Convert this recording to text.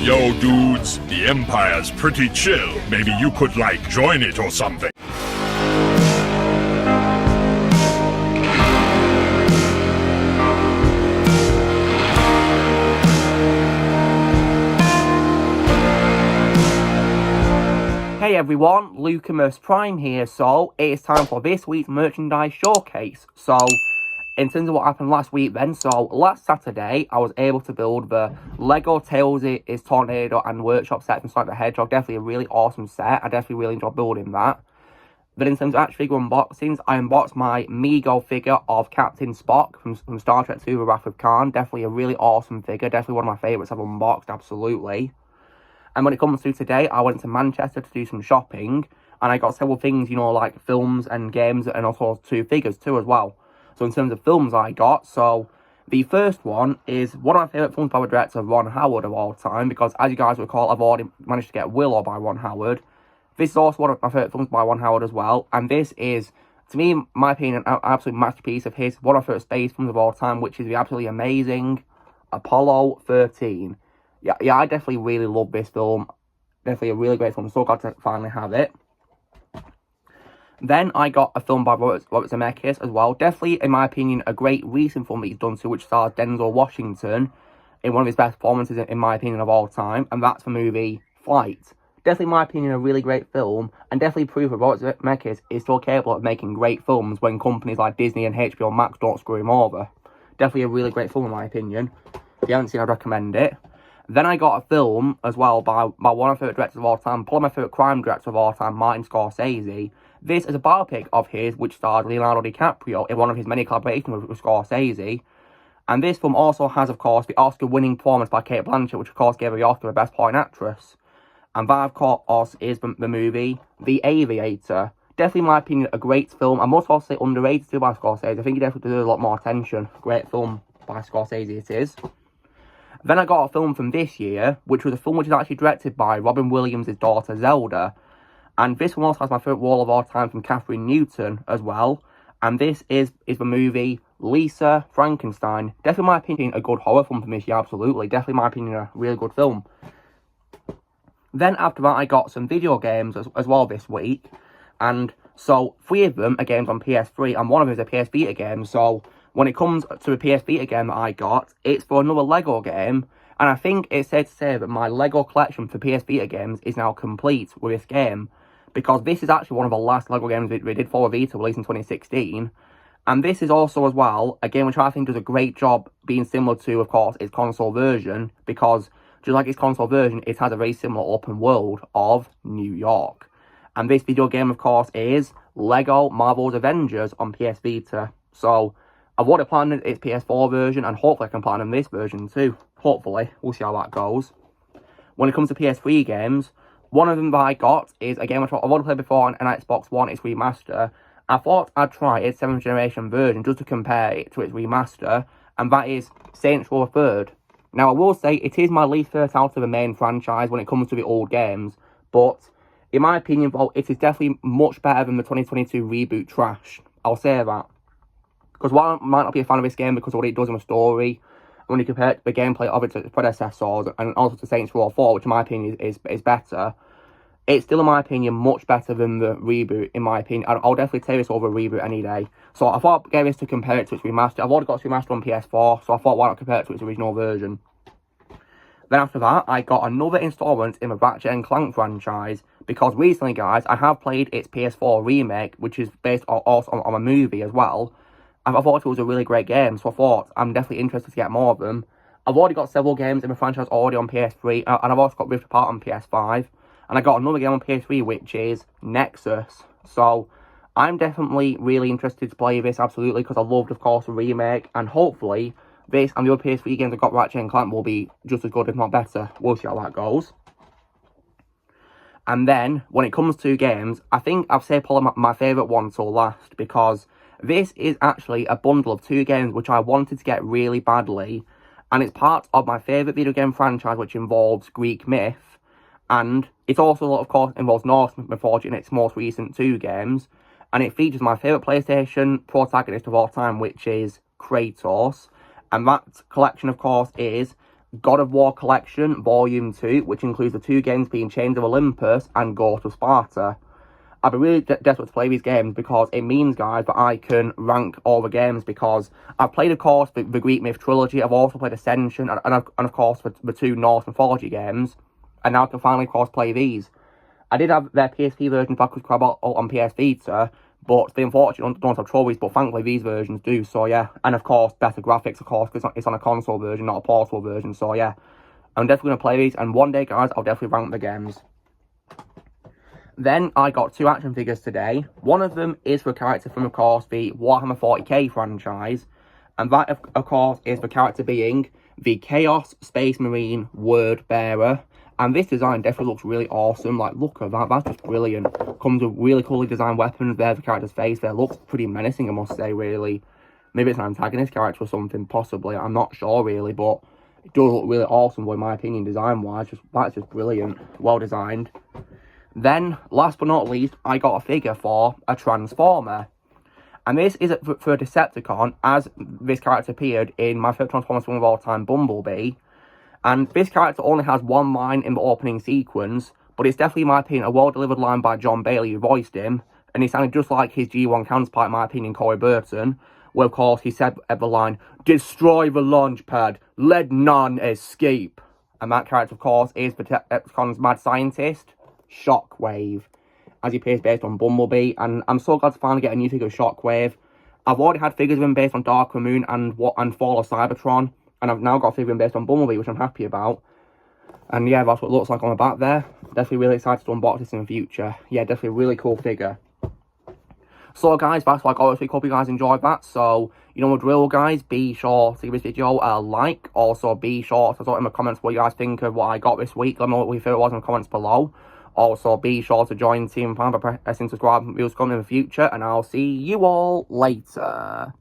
Yo, dudes, the Empire's pretty chill. Maybe you could, like, join it or something. Hey everyone, Lucamus Prime here. So, it is time for this week's merchandise showcase. So, in terms of what happened last week then, so last Saturday, I was able to build the Lego Tails is Tornado and Workshop set from Sonic the Hedgehog. Definitely a really awesome set. I definitely really enjoyed building that. But in terms of actual figure unboxings, I unboxed my Mego figure of Captain Spock from Star Trek II: The Wrath of Khan. Definitely a really awesome figure. Definitely one of my favourites I've unboxed, absolutely. And when it comes to today, I went to Manchester to do some shopping. And I got several things, you know, like films and games and also 2 figures too as well. So in terms of films I got, so the first one is one of my favourite films by the director Ron Howard of all time, because as you guys recall, I've already managed to get Willow by Ron Howard. This is also one of my favourite films by Ron Howard as well, and this is, to me, in my opinion, an absolute masterpiece of his, one of my favourite space films of all time, which is the absolutely amazing Apollo 13. Yeah, I definitely really love this film. Definitely a really great film. I'm so glad to finally have it. Then I got a film by Robert Zemeckis as well. Definitely, in my opinion, a great recent film that he's done too, which stars Denzel Washington in one of his best performances, in my opinion, of all time. And that's the movie Flight. Definitely, in my opinion, a really great film. And definitely proof that Robert Zemeckis is still capable of making great films when companies like Disney and HBO Max don't screw him over. Definitely a really great film, in my opinion. If you haven't seen it, I'd recommend it. Then I got a film as well by one of my favourite directors of all time, probably my favourite crime director of all time, Martin Scorsese. This is a biopic of his, which starred Leonardo DiCaprio in one of his many collaborations with Scorsese. And this film also has, of course, the Oscar-winning performance by Cate Blanchett, which, of course, gave her the Oscar for Best Supporting Actress. And that, of course, is the movie The Aviator. Definitely, in my opinion, a great film. I must also say underrated too by Scorsese. I think he definitely deserves a lot more attention. Great film by Scorsese it is. Then I got a film from this year, which was a film which is actually directed by Robin Williams' daughter, Zelda. And this one also has my favourite role of all time from Catherine Newton as well. And this is the movie Lisa Frankenstein. Definitely, in my opinion, a good horror film from this year, absolutely. Definitely, in my opinion, a really good film. Then after that, I got some video games as well this week. And so 3 of them are games on PS3, and one of them is a PS Vita game. So when it comes to a PS Vita game that I got, it's for another Lego game. And I think it's safe to say that my Lego collection for PS Vita games is now complete with this game. Because this is actually one of the last Lego games we did for Vita, released in 2016. And this is also, as well, a game which I think does a great job being similar to, of course, its console version. Because, just like its console version, it has a very similar open world of New York. And this video game, of course, is Lego Marvel's Avengers on PS Vita. So I've already planned its PS4 version, and hopefully I can plan on this version too. Hopefully. We'll see how that goes. When it comes to PS3 games, one of them that I got is a game I've already played before on an Xbox One, its remaster. I thought I'd try its 7th generation version just to compare it to its remaster, and that is Saints Row 3rd. Now, I will say it is my least favourite out of the main franchise when it comes to the old games, but in my opinion, though, it is definitely much better than the 2022 reboot trash. I'll say that. Because while I might not be a fan of this game because of what it does in the story, when you compare the gameplay of it to its predecessors and also to Saints Row 4, which in my opinion is better, it's still, in my opinion, much better than the reboot, in my opinion. I'll definitely take this over a reboot any day. So I thought I'd get this to compare it to its remaster. I've already got its remaster on PS4, so I thought why not compare it to its original version. Then after that, I got another installment in the Ratchet & Clank franchise, because recently, guys, I have played its PS4 remake, which is based also on a movie as well. And I thought it was a really great game, so I thought I'm definitely interested to get more of them. I've already got several games in the franchise already on PS3, and I've also got Rift Apart on PS5. And I got another game on PS3, which is Nexus. So I'm definitely really interested to play this, absolutely, because I loved, of course, the remake. And hopefully, this and the other PS3 games I got Ratchet & Clank will be just as good, if not better. We'll see how that goes. And then, when it comes to games, I think I've saved probably my favourite one till last, because this is actually a bundle of 2 games which I wanted to get really badly, and it's part of my favourite video game franchise, which involves Greek myth, and it also, of course, involves Norse mythology in its most recent 2 games, and it features my favourite PlayStation protagonist of all time, which is Kratos, and that collection, of course, is God of War Collection Volume 2, which includes the 2 games being Chains of Olympus and Ghost of Sparta. I've been really desperate to play these games because it means, guys, that I can rank all the games, because I've played, of course, the Greek Myth Trilogy, I've also played Ascension, and of course, the 2 Norse Mythology games, and now I can finally, of course, play these. I did have their PSP version backwards compatible on PS Vita, but they unfortunately don't have trophies, but thankfully these versions do, so yeah. And of course, better graphics, of course, because it's on a console version, not a portable version, so yeah. I'm definitely going to play these, and one day, guys, I'll definitely rank the games. Then I got 2 action figures today. One of them is for a character from, of course, the Warhammer 40k franchise. And that, of course, is the character being the Chaos Space Marine Word Bearer. And this design definitely looks really awesome. Like, look at that. That's just brilliant. Comes with really coolly designed weapons. There's the character's face there. Looks pretty menacing, I must say, really. Maybe it's an antagonist character or something, possibly. I'm not sure, really. But it does look really awesome, in my opinion, design-wise. That's just brilliant. Well designed. Then, last but not least, I got a figure for a Transformer. And this is for a Decepticon, as this character appeared in my favourite Transformers film of all time, Bumblebee. And this character only has 1 line in the opening sequence, but it's definitely, in my opinion, a well-delivered line by John Bailey, who voiced him. And he sounded just like his G1 counterpart, in my opinion, Corey Burton. Where, of course, he said at the line, "Destroy the launch pad, let none escape." And that character, of course, is Decepticon's mad scientist, Shockwave, as he appears based on Bumblebee, and I'm so glad to finally get a new figure of Shockwave. I've already had figures of him based on Dark Moon and Fall of Cybertron, and I've now got a figure of him based on Bumblebee, which I'm happy about. And yeah, that's what it looks like on the back there. Definitely really excited to unbox this in the future. Yeah, definitely a really cool figure. So guys, that's what I got this week. Hope you guys enjoyed that. So, you know the drill, guys. Be sure to give this video a like. Also, be sure to talk in the comments what you guys think of what I got this week. Let me know what your favourite was in the comments below. Also, be sure to join Team Fan by pressing subscribe and views coming in the future. And I'll see you all later.